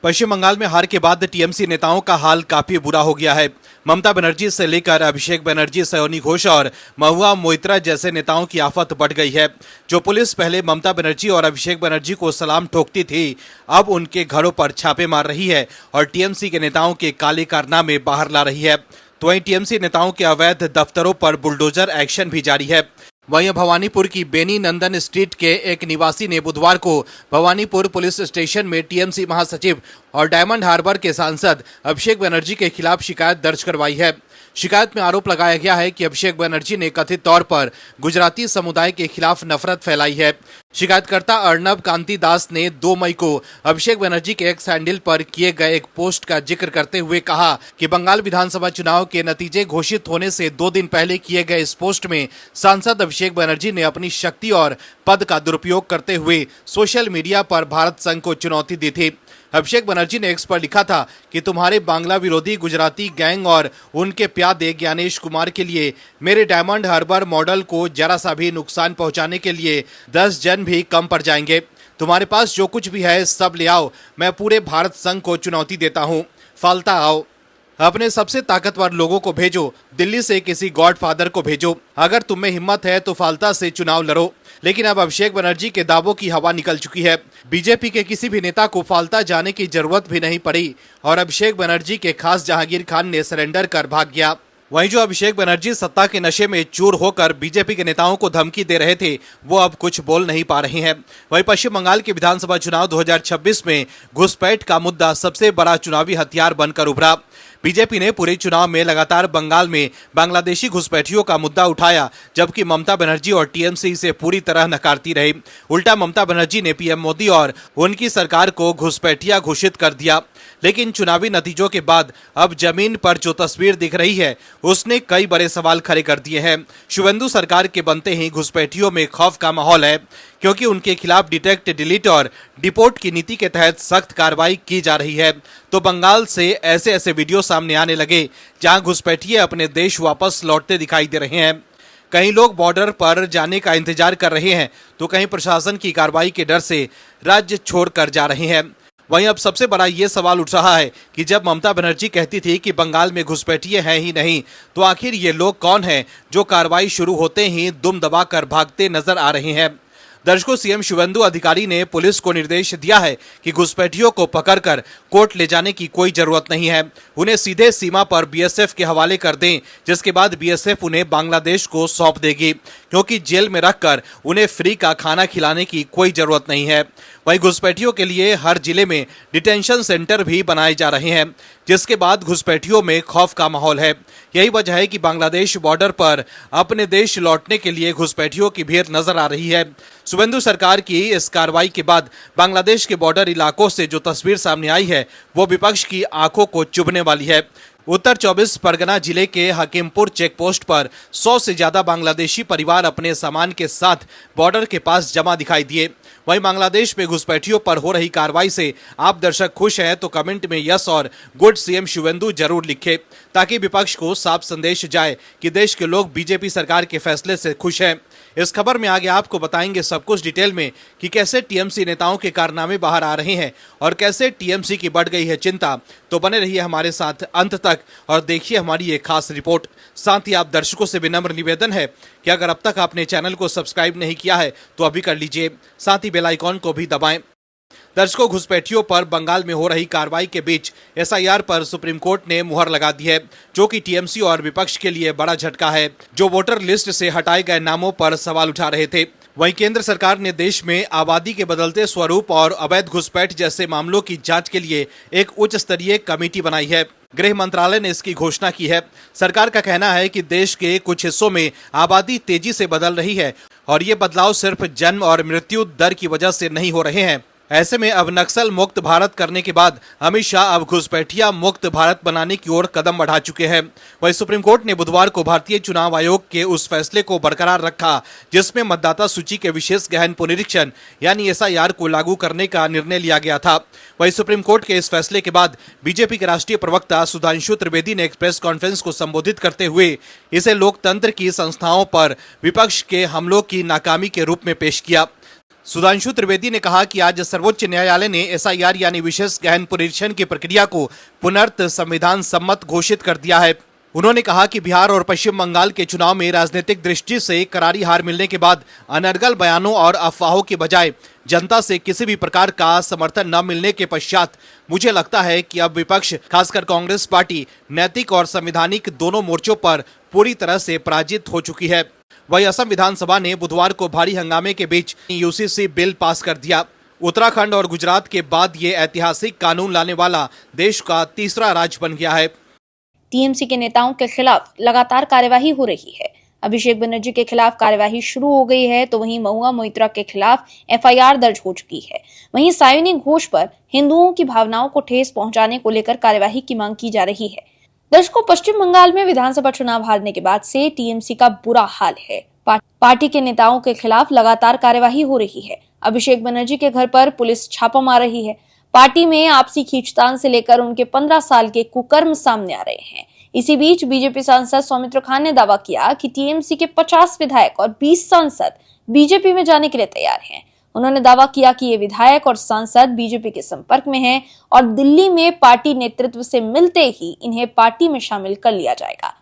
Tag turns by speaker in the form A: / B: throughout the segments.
A: पश्चिम बंगाल में हार के बाद टीएमसी नेताओं का हाल काफी बुरा हो गया है। ममता बनर्जी से लेकर अभिषेक बनर्जी, सयोनी घोष और महुआ मोइत्रा जैसे नेताओं की आफत बढ़ गई है। जो पुलिस पहले ममता बनर्जी और अभिषेक बनर्जी को सलाम ठोकती थी, अब उनके घरों पर छापे मार रही है और टीएमसी के नेताओं के काले कारनामे बाहर ला रही है। तो वहीं टीएमसी नेताओं के अवैध दफ्तरों पर बुलडोजर एक्शन भी जारी है। वहीं भवानीपुर की बेनी नंदन स्ट्रीट के एक निवासी ने बुधवार को भवानीपुर पुलिस स्टेशन में टीएमसी महासचिव और डायमंड हार्बर के सांसद अभिषेक बनर्जी के खिलाफ शिकायत दर्ज करवाई है। शिकायत में आरोप लगाया गया है कि अभिषेक बनर्जी ने कथित तौर पर गुजराती समुदाय के खिलाफ नफरत फैलाई है। शिकायतकर्ता अर्नब कांति दास ने 2 मई को अभिषेक बनर्जी के एक्स हैंडल पर किए गए एक पोस्ट का जिक्र करते हुए कहा कि बंगाल विधानसभा चुनाव के नतीजे घोषित होने से 2 दिन पहले किए गए इस पोस्ट में सांसद अभिषेक बनर्जी ने अपनी शक्ति और पद का दुरुपयोग करते हुए सोशल मीडिया पर भारत संघ को चुनौती दी थी। अभिषेक बनर्जी ने एक्स पर लिखा था कि तुम्हारे बांग्ला विरोधी गुजराती गैंग और उनके प्यादे ज्ञानेश कुमार के लिए मेरे डायमंड हार्बर मॉडल को जरा सा भी नुकसान पहुंचाने के लिए 10 जन भी कम पड़ जाएंगे। तुम्हारे पास जो कुछ भी है सब ले आओ, मैं पूरे भारत संघ को चुनौती देता हूं, फालता आओ। अपने सबसे ताकतवर लोगों को भेजो, दिल्ली से किसी गॉडफादर को भेजो, अगर तुम में हिम्मत है तो फालता से चुनाव लड़ो। लेकिन अब अभिषेक बनर्जी के दावों की हवा निकल चुकी है। बीजेपी के किसी भी नेता को फालता जाने की जरूरत भी नहीं पड़ी और अभिषेक बनर्जी के खास जहांगीर खान ने सरेंडर कर भाग गया। वहीं जो अभिषेक बनर्जी सत्ता के नशे में चूर होकर बीजेपी के नेताओं को धमकी दे रहे थे, वो अब कुछ बोल नहीं पा रहे हैं। वहीं पश्चिम बंगाल के विधानसभा चुनाव 2026 में घुसपैठ का मुद्दा सबसे बड़ा चुनावी हथियार बनकर उभरा। बीजेपी ने पूरे चुनाव में लगातार बंगाल में बांग्लादेशी घुसपैठियों का मुद्दा उठाया, जबकि ममता बनर्जी और टीएमसी इसे पूरी तरह नकारती रही। उल्टा ममता बनर्जी ने पीएम मोदी और उनकी सरकार को घुसपैठिया घोषित कर दिया। लेकिन चुनावी नतीजों के बाद अब जमीन पर जो तस्वीर दिख रही है, उसने कई बड़े सवाल खड़े कर दिए हैं। शुवेंदु सरकार के बनते ही घुसपैठियों में खौफ का माहौल है, क्योंकि उनके खिलाफ डिटेक्ट, डिलीट और डिपोर्ट की नीति के तहत सख्त कार्रवाई की जा रही है। तो बंगाल से ऐसे ऐसे वीडियो सामने आने लगे जहां घुसपैठिए अपने देश वापस लौटते दिखाई दे रहे हैं। कई लोग बॉर्डर पर जाने का इंतजार कर रहे हैं, तो कहीं प्रशासन की कार्रवाई के डर से राज्य छोड़कर जा रहे हैं। वहीं अब सबसे बड़ा ये सवाल उठ रहा है कि जब ममता बनर्जी कहती थी कि बंगाल में घुसपैठिए हैं ही नहीं, तो आखिर ये लोग कौन हैं जो कार्रवाई शुरू होते ही दुम दबाकर भागते नजर आ रहे हैं। दर्शकों, सीएम शुवेंदु अधिकारी ने पुलिस को निर्देश दिया है कि घुसपैठियों को पकड़कर कोर्ट ले जाने की कोई जरूरत नहीं है, उन्हें सीधे सीमा पर बीएसएफ के हवाले कर दें, जिसके बाद बीएसएफ उन्हें बांग्लादेश को सौंप देगी, क्योंकि जेल में रखकर उन्हें फ्री का खाना खिलाने की कोई जरूरत नहीं है। वहीं घुसपैठियों के लिए हर जिले में डिटेंशन सेंटर भी बनाए जा रहे हैं, जिसके बाद घुसपैठियों में खौफ का माहौल है। यही वजह है कि बांग्लादेश बॉर्डर पर अपने देश लौटने के लिए घुसपैठियों की भीड़ नजर आ रही है। शुवेंदु सरकार की इस कार्रवाई के बाद बांग्लादेश के बॉर्डर इलाकों से जो तस्वीर सामने आई है, वो विपक्ष की आंखों को चुभने वाली है। उत्तर 24 परगना जिले के हकीमपुर चेक पोस्ट पर 100 से ज्यादा बांग्लादेशी परिवार अपने सामान के साथ बॉर्डर के पास जमा दिखाई दिए। वहीं बांग्लादेश में घुसपैठियों पर हो रही कार्रवाई से आप दर्शक खुश हैं तो कमेंट में यस और गुड सीएम शुवेंदु जरूर लिखें, ताकि विपक्ष को साफ संदेश जाए कि देश के लोग बीजेपी सरकार के फैसले से खुश हैं। इस खबर में आगे आपको बताएंगे सब कुछ डिटेल में कि कैसे टीएमसी नेताओं के कारनामे बाहर आ रहे हैं और कैसे टीएमसी की बढ़ गई है चिंता। तो बने रहिए हमारे साथ अंत तक और देखिए हमारी ये खास रिपोर्ट। साथ ही आप दर्शकों से विनम्र निवेदन है कि अगर अब तक आपने चैनल को सब्सक्राइब नहीं किया है तो अभी कर लीजिए, साथ ही बेल आइकॉन को भी दबाएं। दर्शकों, घुसपैठियों पर बंगाल में हो रही कार्रवाई के बीच एसआईआर पर सुप्रीम कोर्ट ने मुहर लगा दी है, जो कि टीएमसी और विपक्ष के लिए बड़ा झटका है, जो वोटर लिस्ट से हटाए गए नामों पर सवाल उठा रहे थे। वहीं केंद्र सरकार ने देश में आबादी के बदलते स्वरूप और अवैध घुसपैठ जैसे मामलों की जांच के लिए एक उच्च स्तरीय कमेटी बनाई है। गृह मंत्रालय ने इसकी घोषणा की है। सरकार का कहना है कि देश के कुछ हिस्सों में आबादी तेजी से बदल रही है और ये बदलाव सिर्फ जन्म और मृत्यु दर की वजह से नहीं हो रहे हैं। ऐसे में अब नक्सल मुक्त भारत करने के बाद अमित शाह अब घुसपैठिया मुक्त भारत बनाने की ओर कदम बढ़ा चुके हैं। वहीं सुप्रीम कोर्ट ने बुधवार को भारतीय चुनाव आयोग के उस फैसले को बरकरार रखा, जिसमें मतदाता सूची के विशेष गहन पुनरीक्षण यानी एसआईआर को लागू करने का निर्णय लिया गया था। वहीं सुप्रीम कोर्ट के इस फैसले के बाद बीजेपी के राष्ट्रीय प्रवक्ता सुधांशु त्रिवेदी ने एक प्रेस कॉन्फ्रेंस को संबोधित करते हुए इसे लोकतंत्र की संस्थाओं पर विपक्ष के हमलों की नाकामी के रूप में पेश किया। सुधांशु त्रिवेदी ने कहा कि आज सर्वोच्च न्यायालय ने एसआईआर यानी विशेष गहन पुनरीक्षण की प्रक्रिया को पुनर्त संविधान सम्मत घोषित कर दिया है। उन्होंने कहा कि बिहार और पश्चिम बंगाल के चुनाव में राजनीतिक दृष्टि से करारी हार मिलने के बाद अनर्गल बयानों और अफवाहों के बजाय जनता से किसी भी प्रकार का समर्थन न मिलने के पश्चात मुझे लगता है कि अब विपक्ष खासकर कांग्रेस पार्टी नैतिक और संवैधानिक दोनों मोर्चों पर पूरी तरह से पराजित हो चुकी है। वहीं असम विधानसभा ने बुधवार को भारी हंगामे के बीच यूसीसी बिल पास कर दिया। उत्तराखंड और गुजरात के बाद ये ऐतिहासिक कानून लाने वाला देश का तीसरा राज्य बन गया है।
B: टीएमसी के नेताओं के खिलाफ लगातार कार्यवाही हो रही है। अभिषेक बनर्जी के खिलाफ कार्यवाही शुरू हो गई है, तो वहीं महुआ मोइत्रा के खिलाफ एफआईआर दर्ज हो चुकी है। वहीं सायोनी घोष पर हिंदुओं की भावनाओं को ठेस पहुंचाने को लेकर कार्यवाही की मांग की जा रही है। दर्शकों, पश्चिम बंगाल में विधानसभा चुनाव हारने के बाद से टीएमसी का बुरा हाल है। पार्टी के नेताओं के खिलाफ लगातार कार्यवाही हो रही है। अभिषेक बनर्जी के घर पर पुलिस छापा मार रही है। पार्टी में आपसी खींचतान से लेकर उनके 15 साल के कुकर्म सामने आ रहे हैं। इसी बीच बीजेपी सांसद सौमित्र खान ने दावा किया कि टीएमसी के 50 विधायक और 20 सांसद बीजेपी में जाने के लिए तैयार हैं। उन्होंने दावा किया कि ये विधायक और सांसद बीजेपी के संपर्क में हैं और दिल्ली में पार्टी नेतृत्व से मिलते ही इन्हें पार्टी में शामिल कर लिया जाएगा।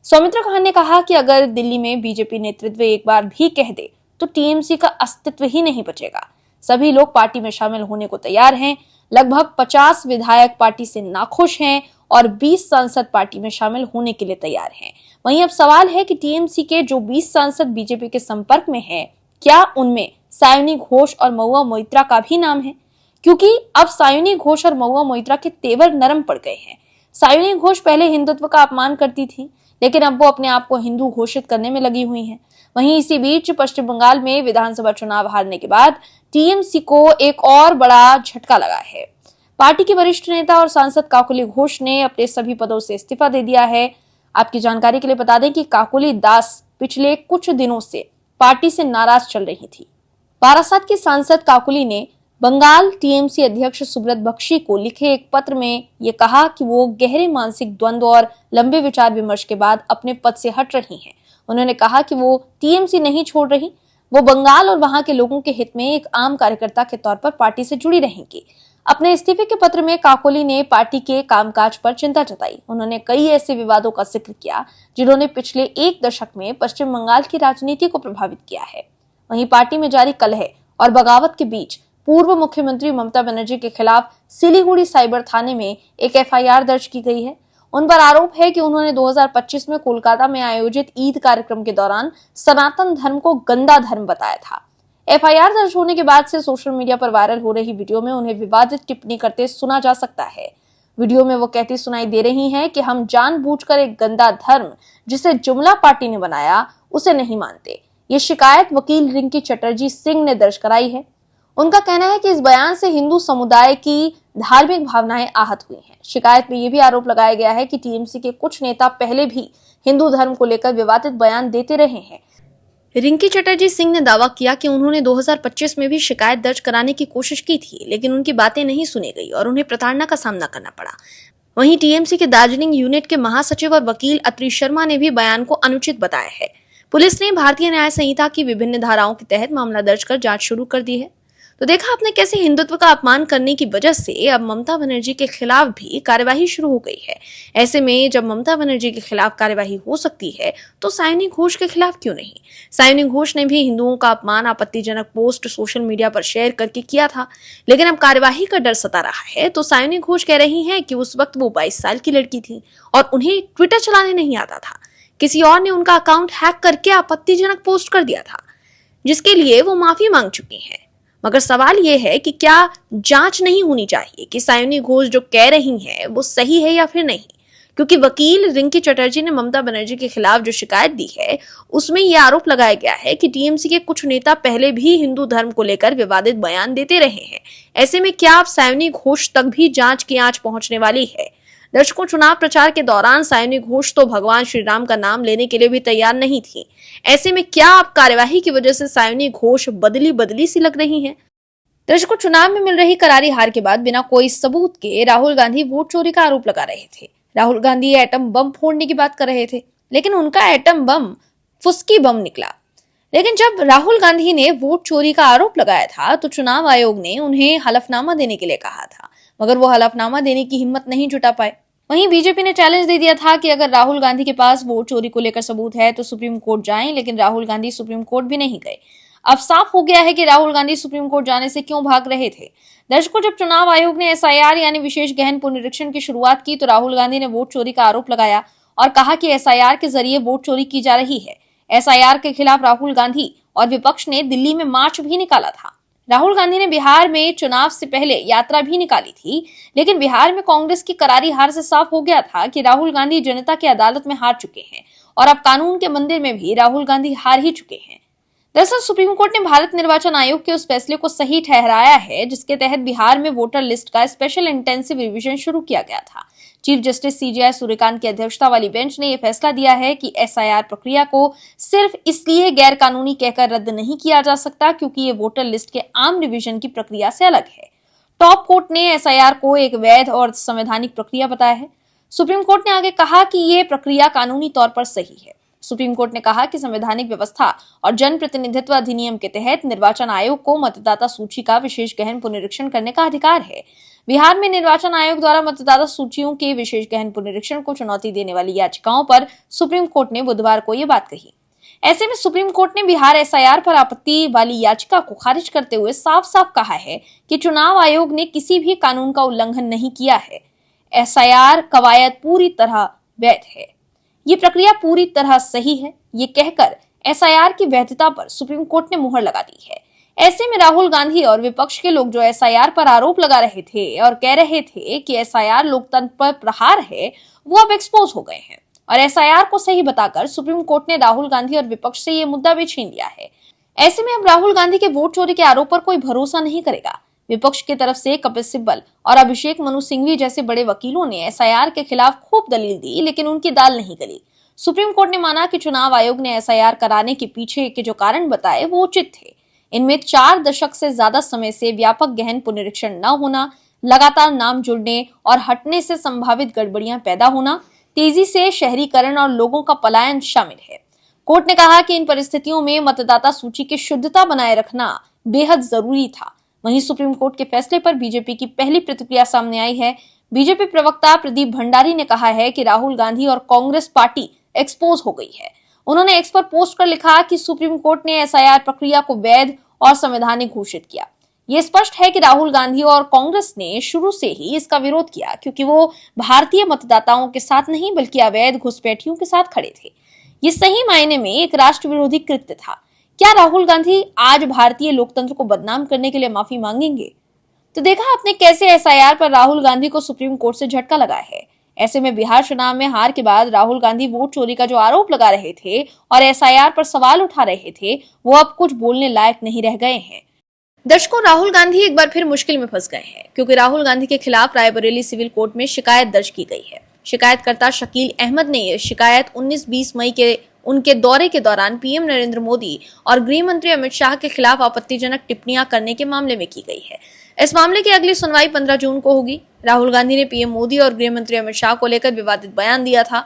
B: सौमित्र खान ने कहा कि अगर दिल्ली में बीजेपी नेतृत्व एक बार भी कह दे तो टीएमसी का अस्तित्व ही नहीं बचेगा। सभी लोग पार्टी में शामिल होने को तैयार हैं। लगभग 50 विधायक पार्टी से नाखुश हैं और 20 सांसद पार्टी में शामिल होने के लिए तैयार हैं। वहीं अब सवाल है कि टीएमसी के जो 20 सांसद बीजेपी के संपर्क में हैं, क्या उनमें सायोनी घोष और महुआ मोइत्रा का भी नाम है? क्योंकि अब सायोनी घोष और महुआ मोइत्रा के तेवर नरम पड़ गए हैं। सायोनी घोष पहले हिंदुत्व का अपमान करती थी, लेकिन अब वो अपने आप को हिंदू घोषित करने में लगी हुई हैं। वहीं इसी बीच पश्चिम बंगाल में विधानसभा चुनाव हारने के बाद टीएमसी को एक और बड़ा झटका लगा है। पार्टी के वरिष्ठ नेता और सांसद काकोली घोष ने अपने सभी पदों से इस्तीफा दे दिया है। आपकी जानकारी के लिए बता दें कि काकोली दास पिछले कुछ दिनों से पार्टी से नाराज चल रही थी। बारासात की सांसद काकोली ने बंगाल टीएमसी अध्यक्ष सुब्रत बख्शी को लिखे एक पत्र में ये कहा कि वो गहरे मानसिक द्वंद्व और लंबे विचार विमर्श के बाद अपने पद से हट रही हैं। उन्होंने कहा कि वो टीएमसी नहीं छोड़ रही, वो बंगाल और वहां के लोगों के हित में एक आम कार्यकर्ता के तौर पर पार्टी से जुड़ी रहेंगी। अपने इस्तीफे के पत्र में काकोली ने पार्टी के कामकाज पर चिंता जताई। उन्होंने कई ऐसे विवादों का जिक्र किया जिन्होंने पिछले एक दशक में पश्चिम बंगाल की राजनीति को प्रभावित किया है। वहीं पार्टी में जारी कलह और बगावत के बीच पूर्व मुख्यमंत्री ममता बनर्जी के खिलाफ सिलीगुड़ी साइबर थाने में एक एफआईआर दर्ज की गई है। उन पर आरोप है कि उन्होंने 2025 में कोलकाता में आयोजित ईद कार्यक्रम के दौरान सनातन धर्म को गंदा धर्म बताया था। एफआईआर दर्ज होने के बाद से सोशल मीडिया पर वायरल हो रही वीडियो में उन्हें विवादित टिप्पणी करते सुना जा सकता है। वीडियो में वो कहती सुनाई दे रही हैं कि हम जानबूझकर एक गंदा धर्म जिसे जुमला पार्टी ने बनाया उसे नहीं मानते। ये शिकायत वकील रिंकी चटर्जी सिंह ने दर्ज कराई है। उनका कहना है कि इस बयान से हिंदू समुदाय की धार्मिक भावनाएं आहत हुई हैं। शिकायत में यह भी आरोप लगाया गया है कि टीएमसी के कुछ नेता पहले भी हिंदू धर्म को लेकर विवादित बयान देते रहे हैं। रिंकी चटर्जी सिंह ने दावा किया कि उन्होंने 2025 में भी शिकायत दर्ज कराने की कोशिश की थी, लेकिन उनकी बातें नहीं सुनी गई और उन्हें प्रताड़ना का सामना करना पड़ा। वहीं टीएमसी के दार्जिलिंग यूनिट के महासचिव और वकील अत्रि शर्मा ने भी बयान को अनुचित बताया है। पुलिस ने भारतीय न्याय संहिता की विभिन्न धाराओं के तहत मामला दर्ज कर जांच शुरू कर दी है। तो देखा आपने कैसे हिंदुत्व का अपमान करने की वजह से अब ममता बनर्जी के खिलाफ भी कार्यवाही शुरू हो गई है। ऐसे में जब ममता बनर्जी के खिलाफ कार्यवाही हो सकती है तो सायोनी घोष के खिलाफ क्यों नहीं? सायोनी घोष ने भी हिंदुओं का अपमान आपत्तिजनक पोस्ट सोशल मीडिया पर शेयर करके किया था, लेकिन अब कार्यवाही का डर सता रहा है। तो सायोनी घोष कह रही हैं कि उस वक्त वो 22 साल की लड़की थी और उन्हें ट्विटर चलाने नहीं आता था। किसी और ने उनका अकाउंट हैक करके आपत्तिजनक पोस्ट कर दिया था, जिसके लिए वो माफी मांग चुकी हैं। मगर सवाल यह है कि क्या जांच नहीं होनी चाहिए कि सायोनी घोष जो कह रही हैं वो सही है या फिर नहीं? क्योंकि वकील रिंकी चटर्जी ने ममता बनर्जी के खिलाफ जो शिकायत दी है उसमें यह आरोप लगाया गया है कि टीएमसी के कुछ नेता पहले भी हिंदू धर्म को लेकर विवादित बयान देते रहे हैं। ऐसे में क्या अब सायोनी घोष तक भी जांच की आंच पहुंचने वाली है? दर्शकों, चुनाव प्रचार के दौरान सायोनी घोष तो भगवान श्री राम का नाम लेने के लिए भी तैयार नहीं थी। ऐसे में क्या अब कार्यवाही की वजह से सायोनी घोष बदली सी लग रही हैं? दर्शकों, चुनाव में मिल रही करारी हार के बाद बिना कोई सबूत के राहुल गांधी वोट चोरी का आरोप लगा रहे थे। राहुल गांधी एटम बम फोड़ने की बात कर रहे थे, लेकिन उनका एटम बम फुस्की बम निकला। लेकिन जब राहुल गांधी ने वोट चोरी का आरोप लगाया था तो चुनाव आयोग ने उन्हें हलफनामा देने के लिए कहा था, मगर वो हलफनामा देने की हिम्मत नहीं जुटा पाए। वहीं बीजेपी ने चैलेंज दे दिया था कि अगर राहुल गांधी के पास वोट चोरी को लेकर सबूत है तो सुप्रीम कोर्ट जाएं, लेकिन राहुल गांधी सुप्रीम कोर्ट भी नहीं गए। अब साफ हो गया है कि राहुल गांधी सुप्रीम कोर्ट जाने से क्यों भाग रहे थे। दर्शकों, जब चुनाव आयोग ने एसआईआर यानी विशेष गहन पुनरीक्षण की शुरुआत की तो राहुल गांधी ने वोट चोरी का आरोप लगाया और कहा कि एसआईआर के जरिए वोट चोरी की जा रही है। एसआईआर के खिलाफ राहुल गांधी और विपक्ष ने दिल्ली में मार्च भी निकाला था। राहुल गांधी ने बिहार में चुनाव से पहले यात्रा भी निकाली थी, लेकिन बिहार में कांग्रेस की करारी हार से साफ हो गया था कि राहुल गांधी जनता की अदालत में हार चुके हैं और अब कानून के मंदिर में भी राहुल गांधी हार ही चुके हैं। दरअसल सुप्रीम कोर्ट ने भारत निर्वाचन आयोग के उस फैसले को सही ठहराया है जिसके तहत बिहार में वोटर लिस्ट का स्पेशल इंटेंसिव रिवीजन शुरू किया गया था। चीफ जस्टिस सीजेआई सूर्यकांत की अध्यक्षता वाली बेंच ने यह फैसला दिया है कि एसआईआर प्रक्रिया को सिर्फ इसलिए गैर कानूनी कहकर रद्द नहीं किया जा सकता क्योंकि ये वोटर लिस्ट के आम रिवीजन की प्रक्रिया से अलग है। टॉप कोर्ट ने एसआईआर को एक वैध और संवैधानिक प्रक्रिया बताया है। सुप्रीम कोर्ट ने आगे कहा कि ये प्रक्रिया कानूनी तौर पर सही है। सुप्रीम कोर्ट ने कहा कि संवैधानिक व्यवस्था और जन प्रतिनिधित्व अधिनियम के तहत निर्वाचन आयोग को मतदाता सूची का विशेष गहन पुनरीक्षण करने का अधिकार है। बिहार में निर्वाचन आयोग द्वारा मतदाता सूचियों के विशेष गहन पुनरीक्षण को चुनौती देने वाली याचिकाओं पर सुप्रीम कोर्ट ने बुधवार को यह बात कही। ऐसे में सुप्रीम कोर्ट ने बिहार एसआईआर पर आपत्ति वाली याचिका को खारिज करते हुए साफ साफ कहा है कि चुनाव आयोग ने किसी भी कानून का उल्लंघन नहीं किया है। एसआईआर कवायद पूरी तरह वैध है, ये प्रक्रिया पूरी तरह सही है। ये कहकर एसआईआर की वैधता पर सुप्रीम कोर्ट ने मुहर लगा दी है। ऐसे में राहुल गांधी और विपक्ष के लोग जो एसआईआर पर आरोप लगा रहे थे और कह रहे थे कि एसआईआर लोकतंत्र पर प्रहार है, वो अब एक्सपोज हो गए हैं और एसआईआर को सही बताकर सुप्रीम कोर्ट ने राहुल गांधी और विपक्ष से ये मुद्दा भी छीन लिया है। ऐसे में अब राहुल गांधी के वोट चोरी के आरोप पर कोई भरोसा नहीं करेगा। विपक्ष की तरफ से कपिल सिब्बल और अभिषेक मनु सिंघवी जैसे बड़े वकीलों ने एसआईआर के खिलाफ खूब दलील दी, लेकिन उनकी दाल नहीं गली। सुप्रीम कोर्ट ने माना कि चुनाव आयोग ने एसआईआर कराने के पीछे के जो कारण बताए वो उचित थे। इनमें 4 दशक से ज्यादा समय से व्यापक गहन पुनरीक्षण न होना, लगातार नाम जुड़ने और हटने से संभावित गड़बड़ियां पैदा होना, तेजी से शहरीकरण और लोगों का पलायन शामिल है। कोर्ट ने कहा कि इन परिस्थितियों में मतदाता सूची की शुद्धता बनाए रखना बेहद जरूरी था। वहीं सुप्रीम कोर्ट के फैसले पर बीजेपी की पहली प्रतिक्रिया सामने आई है। बीजेपी प्रवक्ता प्रदीप भंडारी ने कहा है कि राहुल गांधी और कांग्रेस पार्टी एक्सपोज हो गई है। उन्होंने एक्स पर पोस्ट कर लिखा कि सुप्रीम कोर्ट ने एसआईआर प्रक्रिया को वैध और संवैधानिक घोषित किया। ये स्पष्ट है कि राहुल गांधी और कांग्रेस ने शुरू से ही इसका विरोध किया क्योंकि वो भारतीय मतदाताओं के साथ नहीं बल्कि अवैध घुसपैठियों के साथ खड़े थे। ये सही मायने में एक राष्ट्र विरोधी कृत्य था। क्या राहुल गांधी आज भारतीय लोकतंत्र को बदनाम करने के लिए माफी मांगेंगे? तो देखा आपने कैसे एसआईआर पर राहुल गांधी को सुप्रीम कोर्ट से झटका लगा है। ऐसे में बिहार चुनाव में हार के बाद राहुल गांधी वोट चोरी का जो आरोप लगा रहे थे और एसआईआर पर सवाल उठा रहे थे, वो अब कुछ बोलने लायक नहीं रह गए हैं। दर्शकों, राहुल गांधी एक बार फिर मुश्किल में फंस गए हैं क्योंकि राहुल गांधी के खिलाफ रायबरेली सिविल कोर्ट में शिकायत दर्ज की गई है। शिकायतकर्ता शकील अहमद ने यह शिकायत 19-20 मई के उनके दौरे के दौरान पीएम नरेंद्र मोदी और गृह मंत्री अमित शाह के खिलाफ आपत्तिजनक टिप्पणियां करने के मामले में की गई है। इस मामले की अगली सुनवाई 15 जून को होगी। राहुल गांधी ने पीएम मोदी और गृह मंत्री अमित शाह को लेकर विवादित बयान दिया था।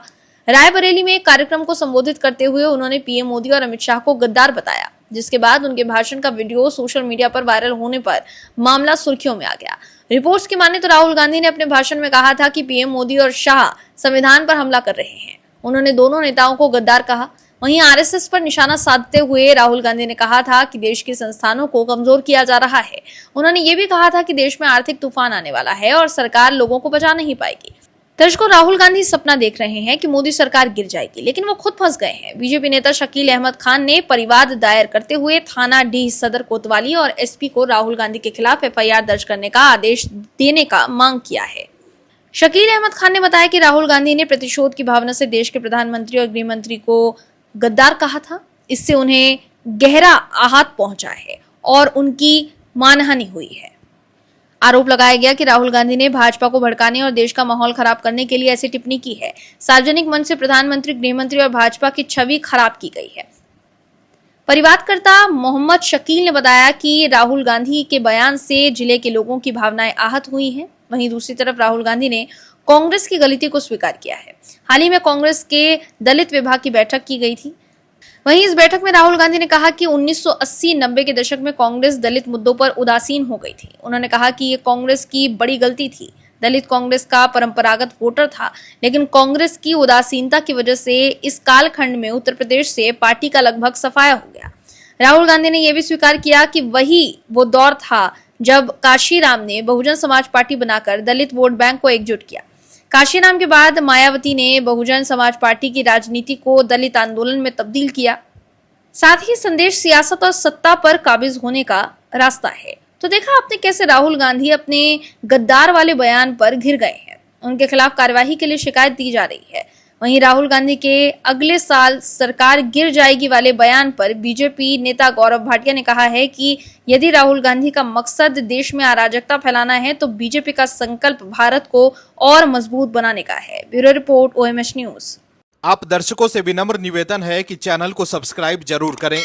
B: रायबरेली में एक कार्यक्रम को संबोधित करते हुए उन्होंने पीएम मोदी और अमित शाह को गद्दार बताया, जिसके बाद उनके भाषण का वीडियो सोशल मीडिया पर वायरल होने पर मामला सुर्खियों में आ गया। रिपोर्ट्स की माने तो राहुल गांधी ने अपने भाषण में कहा था कि पीएम मोदी और शाह संविधान पर हमला कर रहे हैं। उन्होंने दोनों नेताओं को गद्दार कहा। वहीं आरएसएस पर निशाना साधते हुए राहुल गांधी ने कहा था कि देश के संस्थानों को कमजोर किया जा रहा है। उन्होंने ये भी कहा था कि देश में आर्थिक तूफान आने वाला है और सरकार लोगों को बचा नहीं पाएगी। दर्शकों, राहुल गांधी सपना देख रहे हैं कि मोदी सरकार गिर जाएगी, लेकिन वो खुद फंस गए हैं। बीजेपी नेता शकील अहमद खान ने परिवाद दायर करते हुए थाना डी सदर कोतवाली और एसपी को राहुल गांधी के खिलाफ एफआईआर दर्ज करने का आदेश देने का मांग किया है। शकील अहमद खान ने बताया कि राहुल गांधी ने प्रतिशोध की भावना से देश के प्रधानमंत्री और गृह मंत्री को गद्दार कहा था। इससे उन्हें गहरा आहत पहुंचा है और उनकी मानहानि हुई है। आरोप लगाया गया कि राहुल गांधी ने भाजपा को भड़काने और देश का माहौल खराब करने के लिए ऐसी टिप्पणी की है। सार्वजनिक मंच से प्रधानमंत्री, गृह मंत्री और भाजपा की छवि खराब की गई है। परिवादकर्ता मोहम्मद शकील ने बताया कि राहुल गांधी के बयान से जिले के लोगों की भावनाएं आहत हुई हैं। वहीं दूसरी तरफ राहुल गांधी ने कांग्रेस की गलती को स्वीकार किया है। हाल ही में कांग्रेस के दलित विभाग की बैठक की गई थी। वहीं इस बैठक में राहुल गांधी ने कहा कि 1980-90 के दशक में कांग्रेस दलित मुद्दों पर उदासीन हो गई थी। उन्होंने कहा कि ये कांग्रेस की बड़ी गलती थी। दलित कांग्रेस का परंपरागत वोटर था, लेकिन कांग्रेस की उदासीनता की वजह से इस कालखंड में उत्तर प्रदेश से पार्टी का लगभग सफाया हो गया। राहुल गांधी ने यह भी स्वीकार किया कि वही वो दौर था जब काशीराम ने बहुजन समाज पार्टी बनाकर दलित वोट बैंक को एकजुट किया। काशीराम के बाद मायावती ने बहुजन समाज पार्टी की राजनीति को दलित आंदोलन में तब्दील किया। साथ ही संदेश सियासत और सत्ता पर काबिज होने का रास्ता है। तो देखा आपने कैसे राहुल गांधी अपने गद्दार वाले बयान पर घिर गए हैं। उनके खिलाफ कार्यवाही के लिए शिकायत दी जा रही है। वहीं राहुल गांधी के अगले साल सरकार गिर जाएगी वाले बयान पर बीजेपी नेता गौरव भाटिया ने कहा है कि यदि राहुल गांधी का मकसद देश में अराजकता फैलाना है तो बीजेपी का संकल्प भारत को और मजबूत बनाने का है। Bureau report, OMH news.
A: आप दर्शकों से विनम्र निवेदन है कि चैनल को सब्सक्राइब जरूर करें